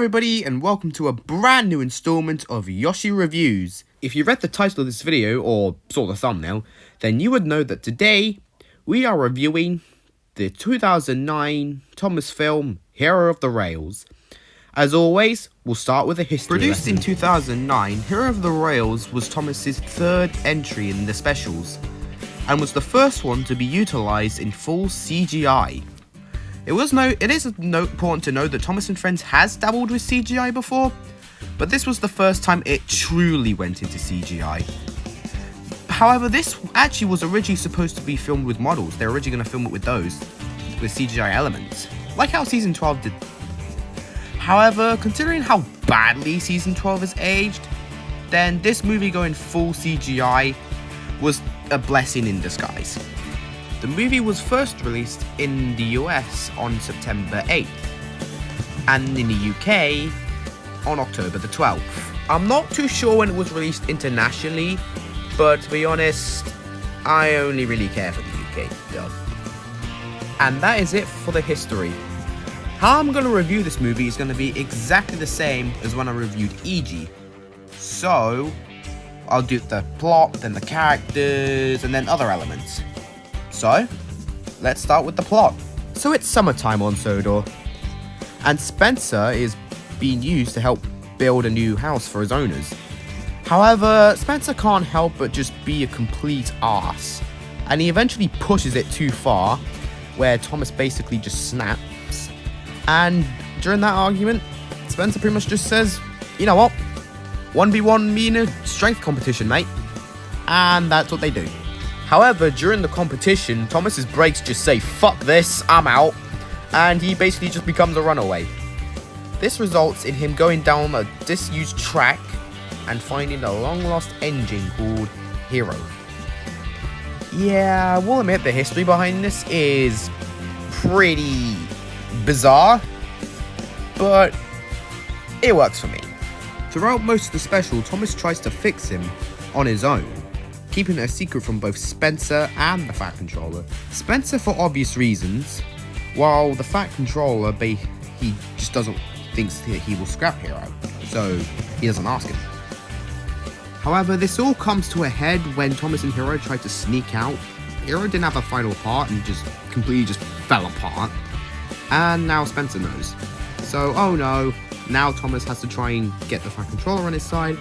everybody, and welcome to a brand new installment of Yoshi Reviews. If you read the title of this video, or saw the thumbnail, then you would know that today we are reviewing the 2009 Thomas film, Hero of the Rails. As always, we'll start with a history Produced lesson. in 2009, Hero of the Rails was Thomas's third entry in the specials, and was the first one to be utilised in full CGI. It is important to note that Thomas and Friends has dabbled with CGI before, but this was the first time it truly went into CGI. However, this actually was originally supposed to be filmed with models. They were originally going to film it with those, with CGI elements, like how Season 12 did. However, considering how badly Season 12 has aged, then this movie going full CGI was a blessing in disguise. The movie was first released in the US on September 8th, and in the UK on October the 12th. I'm not too sure when it was released internationally, but to be honest, I only really care for the UK dub. And that is it for the history. How I'm going to review this movie is going to be exactly the same as when I reviewed EG. So, I'll do the plot, then the characters, and then other elements. So, let's start with the plot. So it's summertime on Sodor, and Spencer is being used to help build a new house for his owners. However, Spencer can't help but just be a complete arse, and he eventually pushes it too far, where Thomas basically just snaps. And during that argument, Spencer pretty much just says, you know what, 1v1 me in a strength competition, mate. And that's what they do. However, during the competition, Thomas's brakes just say, fuck this, I'm out, and he basically just becomes a runaway. This results in him going down a disused track and finding a long-lost engine called Hero. Yeah, I will admit the history behind this is pretty bizarre, but it works for me. Throughout most of the special, Thomas tries to fix him on his own, keeping it a secret from both Spencer and the Fat Controller. Spencer for obvious reasons, while the Fat Controller, he just thinks that he will scrap Hero, so he doesn't ask him. However, this all comes to a head when Thomas and Hero try to sneak out. Hero didn't have a final part and just completely fell apart, and now Spencer knows. So, oh no, now Thomas has to try and get the Fat Controller on his side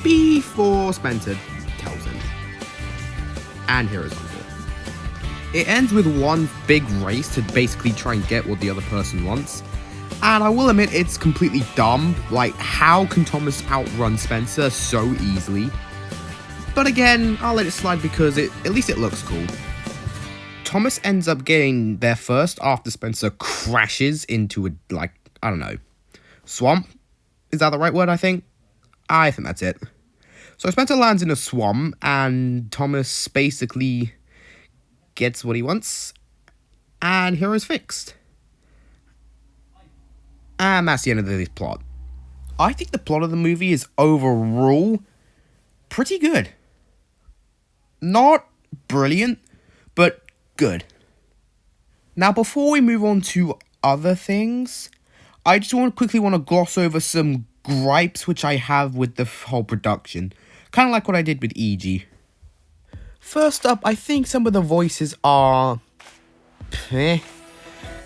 before Spencer tells him. And Hero's on board. It ends with one big race to basically try and get what the other person wants. And I will admit it's completely dumb. Like, how can Thomas outrun Spencer so easily? But again, I'll let it slide because at least it looks cool. Thomas ends up getting there first after Spencer crashes into a, swamp? Is that the right word, I think? I think that's it. So Spencer lands in a swamp, and Thomas basically gets what he wants, and Hero's fixed. And that's the end of the plot. I think the plot of the movie is overall pretty good. Not brilliant, but good. Now, before we move on to other things, I just quickly want to gloss over some gripes which I have with the whole production. Kind of like what I did with EG. First up, I think some of the voices are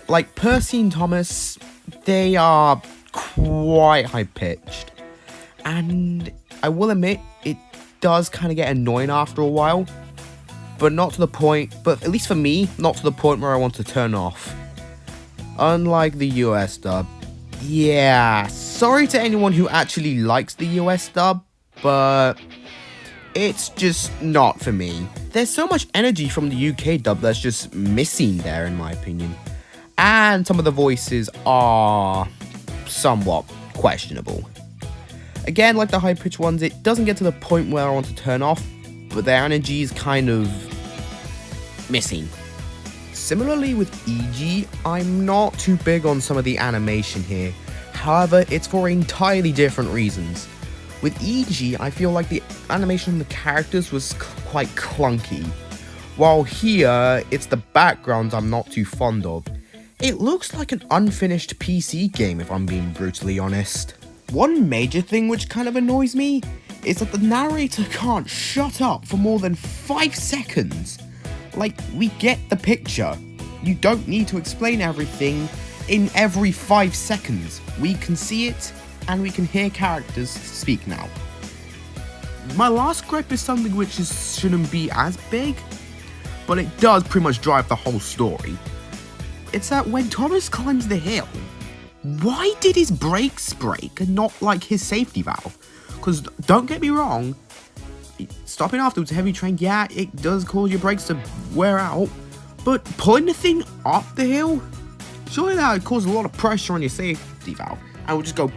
like Percy and Thomas, they are quite high-pitched. And I will admit, it does kind of get annoying after a while. But at least for me, not to the point where I want to turn off. Unlike the US dub. Yeah, sorry to anyone who actually likes the US dub, but it's just not for me. There's so much energy from the UK dub that's just missing there, in my opinion. And some of the voices are somewhat questionable. Again, like the high-pitched ones, it doesn't get to the point where I want to turn off, but their energy is kind of missing. Similarly with EG, I'm not too big on some of the animation here. However, it's for entirely different reasons. With EG, I feel like the animation of the characters was quite clunky, while here, it's the backgrounds I'm not too fond of. It looks like an unfinished PC game, if I'm being brutally honest. One major thing which kind of annoys me is that the narrator can't shut up for more than 5 seconds. Like, we get the picture. You don't need to explain everything in every 5 seconds. We can see it, and we can hear characters speak now. My last gripe is something which shouldn't be as big, but it does pretty much drive the whole story. It's that when Thomas climbs the hill, why did his brakes break and not like his safety valve? Because don't get me wrong, stopping afterwards, heavy train, yeah, it does cause your brakes to wear out, but pulling the thing up the hill, surely that would cause a lot of pressure on your safety valve and would just go,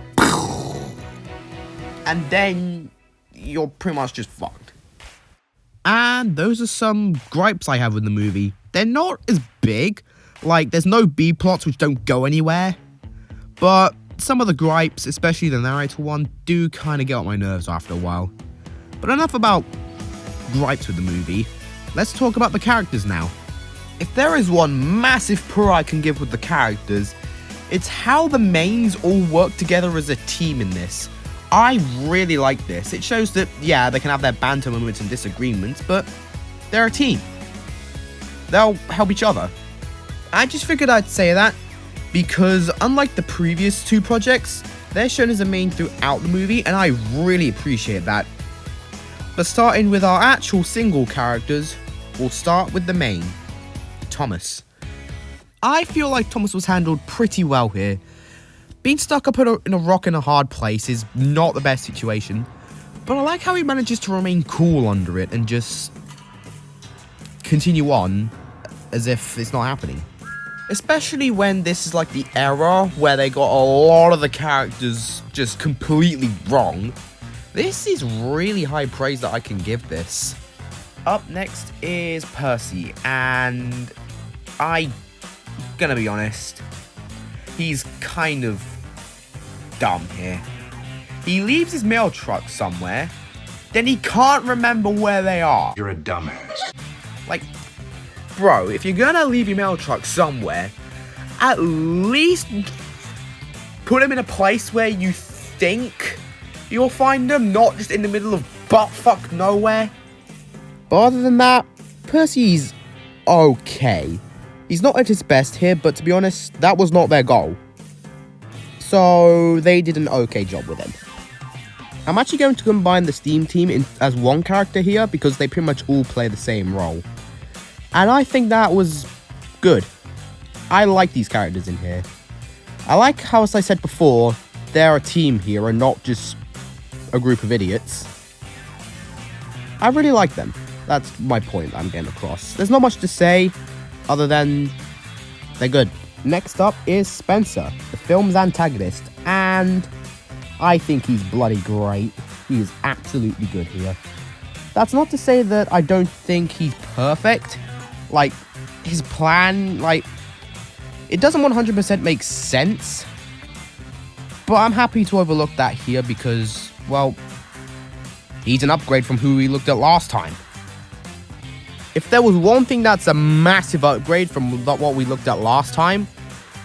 and then you're pretty much just fucked. And those are some gripes I have with the movie. They're not as big, like there's no B plots which don't go anywhere, but some of the gripes, especially the narrator one, do kind of get on my nerves after a while. But enough about gripes with the movie. Let's talk about the characters now. If there is one massive pro I can give with the characters, it's how the mains all work together as a team in this. I really like this. It shows that, yeah, they can have their banter moments and disagreements, but they're a team. They'll help each other. I just figured I'd say that because unlike the previous 2 projects, they're shown as a main throughout the movie, and I really appreciate that. But starting with our actual single characters, we'll start with the main, Thomas. I feel like Thomas was handled pretty well here. Being stuck up in a rock in a hard place is not the best situation, but I like how he manages to remain cool under it and just continue on as if it's not happening. Especially when this is like the era where they got a lot of the characters just completely wrong. This is really high praise that I can give this. Up next is Percy, and I'm gonna be honest, he's kind of dumb here. He leaves his mail truck somewhere, then he can't remember where they are. You're a dumbass. Like, bro, if you're gonna leave your mail truck somewhere, at least put him in a place where you think you'll find him, not just in the middle of buttfuck nowhere. But other than that, Percy's okay. He's not at his best here, but to be honest, that was not their goal. So they did an okay job with him. I'm actually going to combine the Steam team as one character here because they pretty much all play the same role. And I think that was good. I like these characters in here. I like how, as I said before, they're a team here and not just a group of idiots. I really like them. That's my point I'm getting across. There's not much to say other than they're good. Next up is Spencer, the film's antagonist, and I think he's bloody great. He is absolutely good here. That's not to say that I don't think he's perfect. Like, his plan, like, it doesn't 100% make sense, but I'm happy to overlook that here because, well, he's an upgrade from who we looked at last time. If there was one thing that's a massive upgrade from what we looked at last time,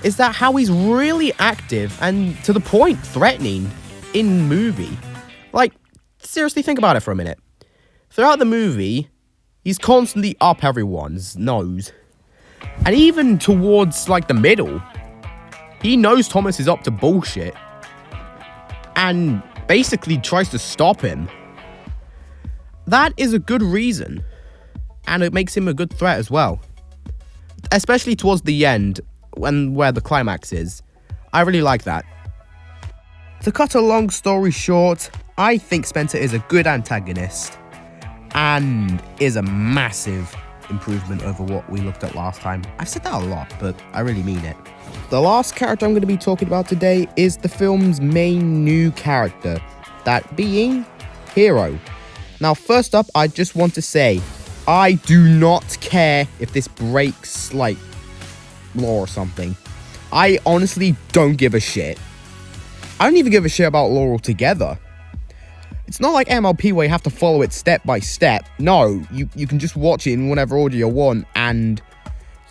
is that how he's really active and, to the point, threatening in movie. Like, seriously, think about it for a minute. Throughout the movie, he's constantly up everyone's nose. And even towards, like, the middle, he knows Thomas is up to bullshit. And basically tries to stop him. That is a good reason. And it makes him a good threat as well. Especially towards the end, where the climax is. I really like that. To cut a long story short, I think Spencer is a good antagonist. And is a massive improvement over what we looked at last time. I've said that a lot, but I really mean it. The last character I'm going to be talking about today is the film's main new character. That being Hero. Now, first up, I just want to say, I do not care if this breaks, like, law or something. I honestly don't give a shit. I don't even give a shit about law altogether. It's not like MLP where you have to follow it step by step. No, you can just watch it in whatever order you want, and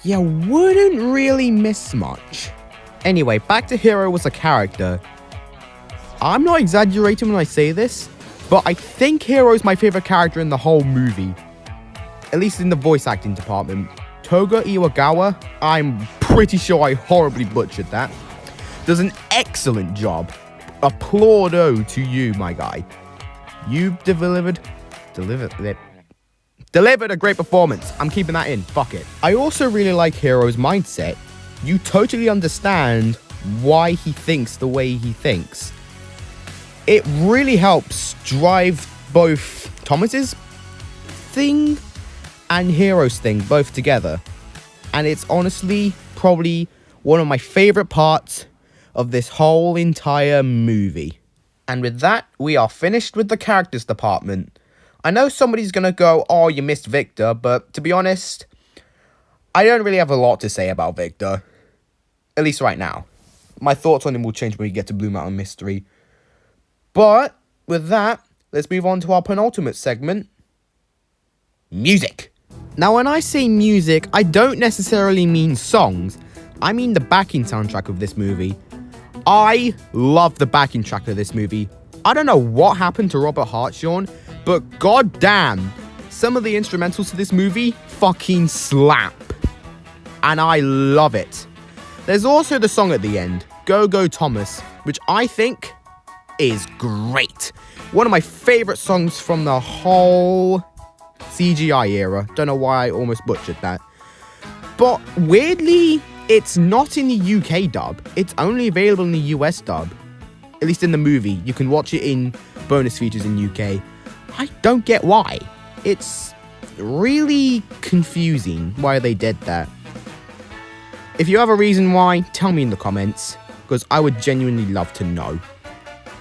you wouldn't really miss much. Anyway, back to Hero as a character. I'm not exaggerating when I say this, but I think Hero is my favorite character in the whole movie. At least in the voice acting department. Toga Iwagawa, I'm pretty sure I horribly butchered that, does an excellent job. Applaudo to you, my guy. You delivered a great performance. I'm keeping that in. Fuck it. I also really like Hero's mindset. You totally understand why he thinks the way he thinks. It really helps drive both Thomas's thing and Hero's thing both together. And it's honestly probably one of my favorite parts of this whole entire movie. And with that, we are finished with the characters department. I know somebody's gonna go, oh, you missed Victor, but to be honest, I don't really have a lot to say about Victor. At least right now. My thoughts on him will change when we get to Blue Mountain Mystery. But with that, let's move on to our penultimate segment. Music. Now, when I say music, I don't necessarily mean songs. I mean the backing soundtrack of this movie. I love the backing track of this movie. I don't know what happened to Robert Hartshorn, but goddamn, some of the instrumentals to this movie fucking slap. And I love it. There's also the song at the end, Go Go Thomas, which I think is great. One of my favorite songs from the whole CGI era. Don't know why I almost butchered that. But weirdly, it's not in the UK dub. It's only available in the US dub. At least in the movie. You can watch it in bonus features in UK. I don't get why. It's really confusing why they did that. If you have a reason why, tell me in the comments, because I would genuinely love to know.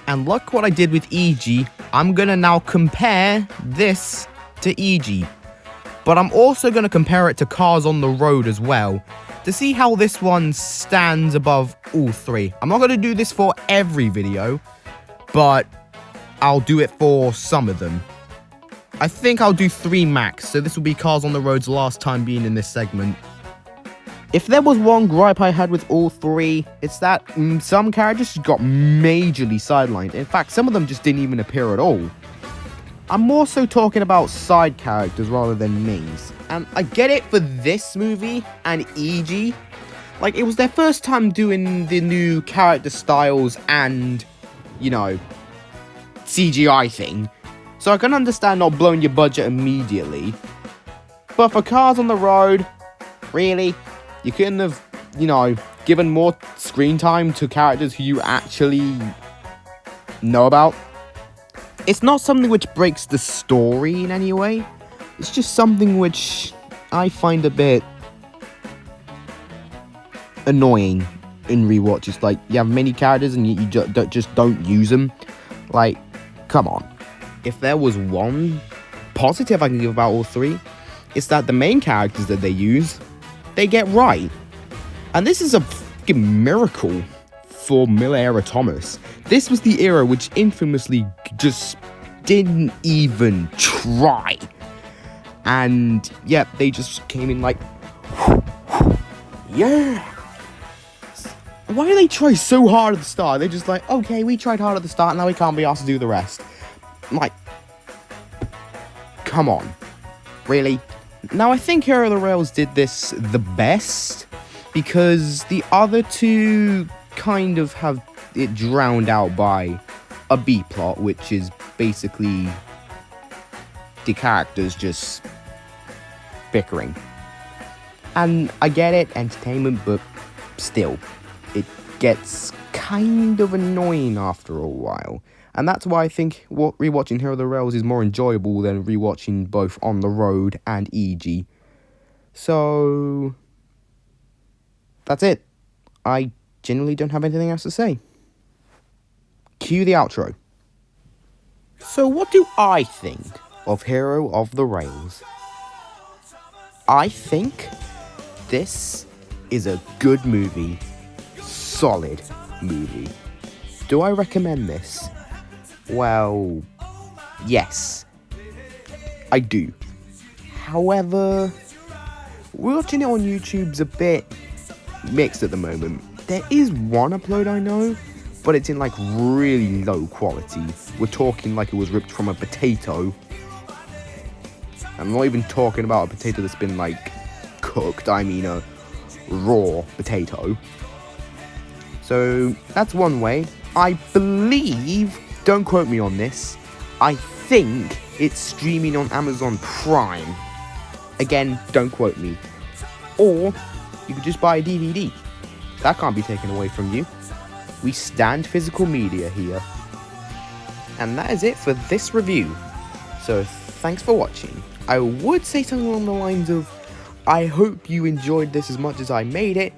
And look what I did with EG. I'm gonna now compare this to EG. But I'm also gonna compare it to Cars on the Road as well, to see how this one stands above all three. I'm not gonna do this for every video, but I'll do it for some of them. I think I'll do 3 max, so this will be Cars on the Road's last time being in this segment. If there was one gripe I had with all 3, it's that some characters got majorly sidelined. In fact, some of them just didn't even appear at all. I'm more so talking about side characters rather than mains. And I get it for this movie and EG. Like, it was their first time doing the new character styles and, you know, CGI thing. So I can understand not blowing your budget immediately. But for Cars on the Road, really? You couldn't have, you know, given more screen time to characters who you actually know about? It's not something which breaks the story in any way. It's just something which I find a bit annoying in rewatches. Like, you have many characters and you just don't use them. Like, come on. If there was one positive I can give about all 3, it's that the main characters that they use, they get right. And this is a fucking miracle for Miller era Thomas. This was the era which infamously just didn't even try. And yeah, they just came in like, yeah. Why do they try so hard at the start? They're just like, okay, we tried hard at the start, now we can't be asked to do the rest. Like, come on. Really? Now, I think Hero of the Rails did this the best, because the other 2 kind of have it drowned out by a B-plot, which is basically the characters just bickering. And I get it, entertainment, but still, it gets kind of annoying after a while. And that's why I think rewatching Hero of the Rails is more enjoyable than rewatching both On the Road and EG. So, that's it. I genuinely don't have anything else to say. Cue the outro. So what do I think of Hero of the Rails? I think this is a good movie. Solid movie. Do I recommend this? Well, yes, I do. However, watching it on YouTube's a bit mixed at the moment. There is one upload I know, but it's in like really low quality. We're talking like it was ripped from a potato. I'm not even talking about a potato that's been like cooked, I mean a raw potato. So that's one way. I believe, don't quote me on this, I think it's streaming on Amazon Prime. Again, don't quote me. Or you could just buy a DVD. That can't be taken away from you. We stand physical media here. And that is it for this review. So thanks for watching. I would say something along the lines of, I hope you enjoyed this as much as I made it.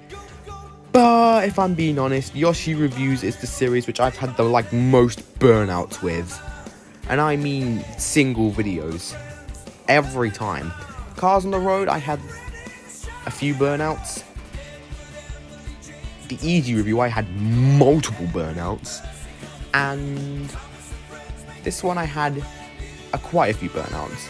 But if I'm being honest, Yoshi Reviews is the series which I've had the most burnouts with. And I mean single videos. Every time. Cars on the Road, I had a few burnouts. The EG review, I had multiple burnouts. And this one I had quite a few burnouts.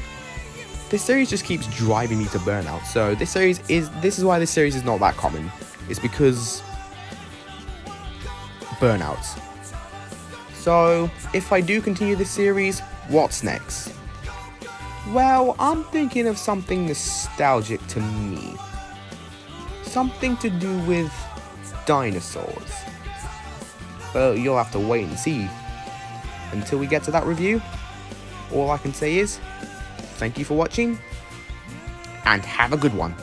This series just keeps driving me to burnout. So this is why this series is not that common. It's because burnouts. So if I do continue this series, what's next? Well, I'm thinking of something nostalgic to me. Something to do with dinosaurs. But you'll have to wait and see. Until we get to that review, all I can say is, thank you for watching, and have a good one.